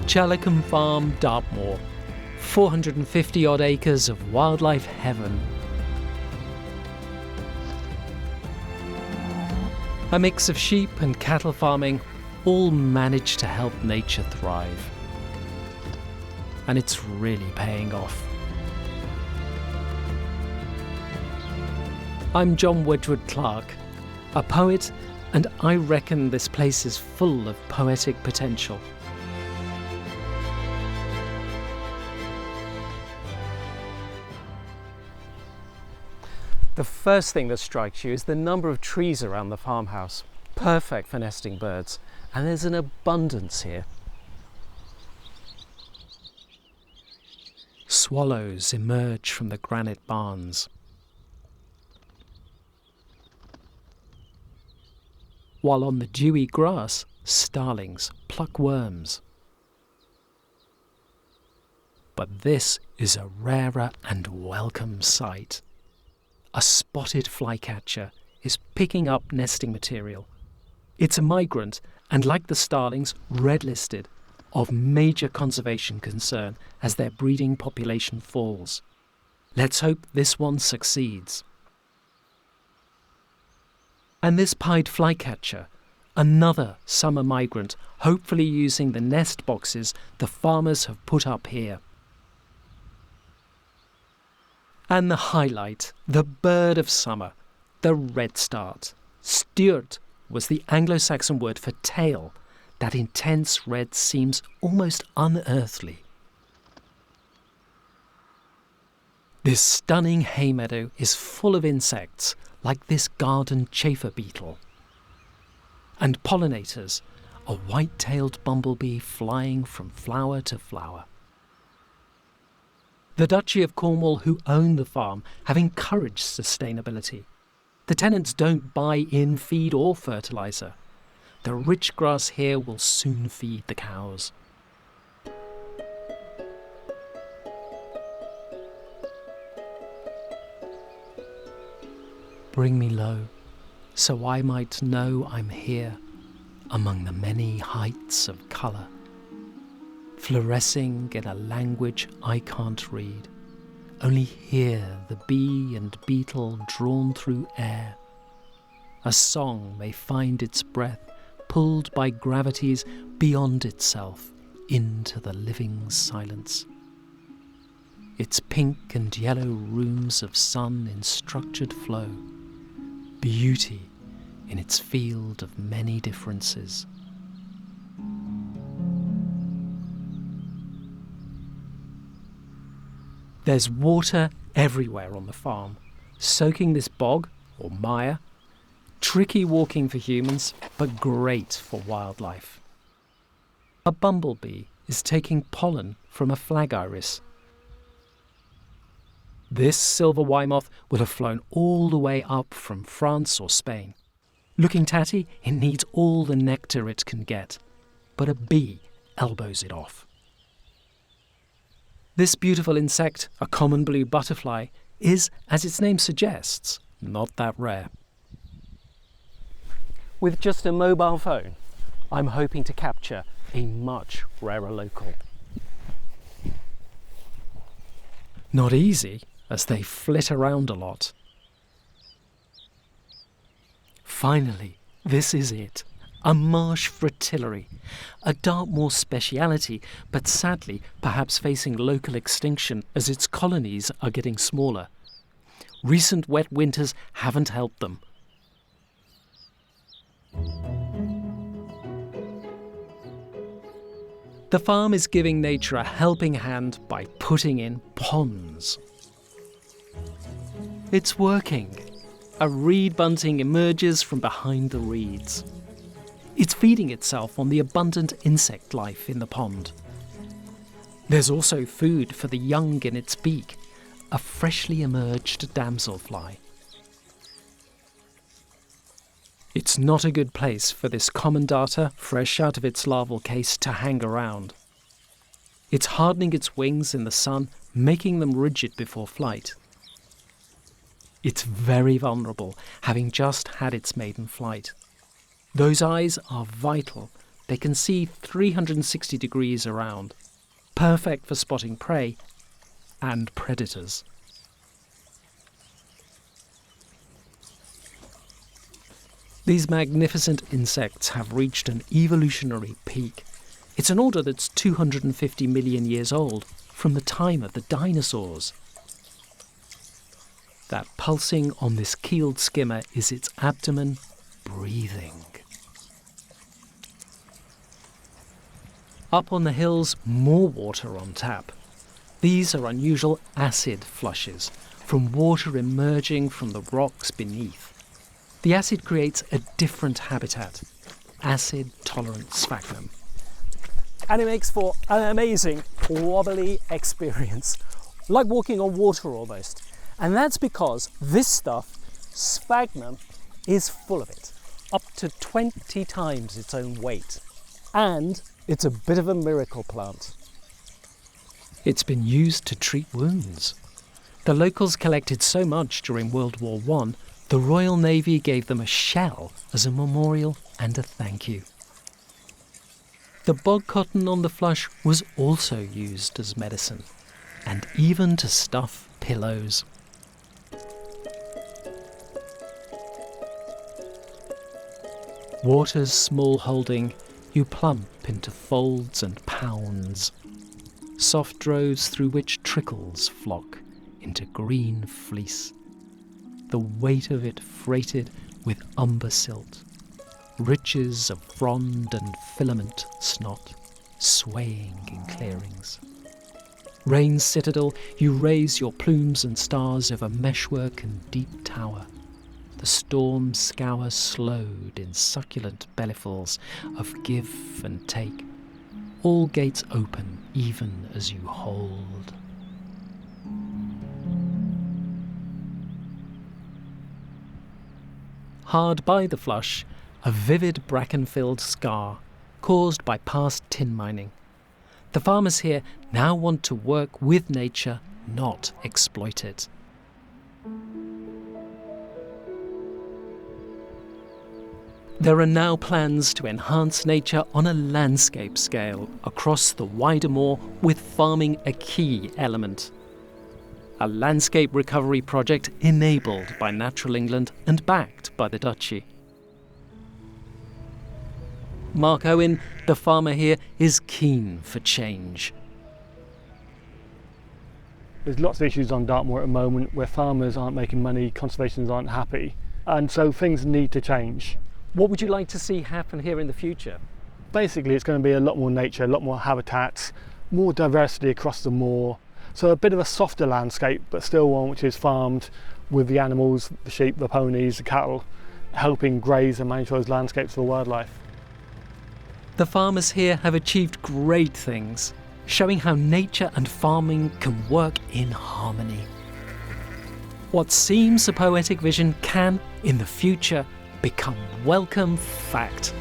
Challacombe Farm, Dartmoor. 450 odd acres of wildlife heaven. A mix of sheep and cattle farming all manage to help nature thrive. And it's really paying off. I'm John Wedgwood Clark, a poet, and I reckon this place is full of poetic potential. The first thing that strikes you is the number of trees around the farmhouse, perfect for nesting birds, and there's an abundance here. Swallows emerge from the granite barns. While on the dewy grass, starlings pluck worms. But this is a rarer and welcome sight. A spotted flycatcher is picking up nesting material. It's a migrant and, like the starlings, red-listed, of major conservation concern as their breeding population falls. Let's hope this one succeeds. And this pied flycatcher, another summer migrant, hopefully using the nest boxes the farmers have put up here. And the highlight, the bird of summer, the redstart. Stuart was the Anglo-Saxon word for tail. That intense red seems almost unearthly. This stunning hay meadow is full of insects, like this garden chafer beetle. And pollinators, a white-tailed bumblebee flying from flower to flower. The Duchy of Cornwall, who own the farm, have encouraged sustainability. The tenants don't buy in feed or fertiliser. The rich grass here will soon feed the cows. Bring me low, so I might know I'm here, among the many heights of colour, fluorescing in a language I can't read, only hear the bee and beetle drawn through air. A song may find its breath, pulled by gravities beyond itself into the living silence. Its pink and yellow rooms of sun in structured flow, beauty in its field of many differences. There's water everywhere on the farm, soaking this bog, or mire. Tricky walking for humans, but great for wildlife. A bumblebee is taking pollen from a flag iris. This silver wymoth will have flown all the way up from France or Spain. Looking tatty, it needs all the nectar it can get, but a bee elbows it off. This beautiful insect, a common blue butterfly, is, as its name suggests, not that rare. With just a mobile phone, I'm hoping to capture a much rarer local. Not easy, as they flit around a lot. Finally, this is it. A marsh fritillary, a Dartmoor speciality, but sadly perhaps facing local extinction as its colonies are getting smaller. Recent wet winters haven't helped them. The farm is giving nature a helping hand by putting in ponds. It's working. A reed bunting emerges from behind the reeds. It's feeding itself on the abundant insect life in the pond. There's also food for the young in its beak, a freshly emerged damselfly. It's not a good place for this common darter, fresh out of its larval case, to hang around. It's hardening its wings in the sun, making them rigid before flight. It's very vulnerable, having just had its maiden flight. Those eyes are vital, they can see 360 degrees around, perfect for spotting prey and predators. These magnificent insects have reached an evolutionary peak. It's an order that's 250 million years old, from the time of the dinosaurs. That pulsing on this keeled skimmer is its abdomen breathing. Up on the hills, more water on tap. These are unusual acid flushes, from water emerging from the rocks beneath. The acid creates a different habitat, acid-tolerant sphagnum. And it makes for an amazing wobbly experience, like walking on water almost. And that's because this stuff, sphagnum, is full of it, up to 20 times its own weight. And it's a bit of a miracle plant. It's been used to treat wounds. The locals collected so much during World War I, the Royal Navy gave them a shell as a memorial and a thank you. The bog cotton on the flush was also used as medicine, and even to stuff pillows. Water's small holding, you plump into folds and pounds, soft droves through which trickles flock into green fleece. The weight of it freighted with umber silt, riches of frond and filament snot, swaying in clearings. Rain's citadel, you raise your plumes and stars over meshwork and deep tower. The storm scour slowed in succulent bellyfuls of give and take, all gates open even as you hold. Hard by the flush, a vivid bracken-filled scar caused by past tin mining. The farmers here now want to work with nature, not exploit it. There are now plans to enhance nature on a landscape scale across the wider moor, with farming a key element. A landscape recovery project enabled by Natural England and backed by the Duchy. Mark Owen, the farmer here, is keen for change. There's lots of issues on Dartmoor at the moment where farmers aren't making money, conservationists aren't happy, and so things need to change. What would you like to see happen here in the future? Basically, it's going to be a lot more nature, a lot more habitats, more diversity across the moor. So a bit of a softer landscape, but still one which is farmed with the animals, the sheep, the ponies, the cattle, helping graze and manage those landscapes for wildlife. The farmers here have achieved great things, showing how nature and farming can work in harmony. What seems a poetic vision can, in the future, become welcome fact.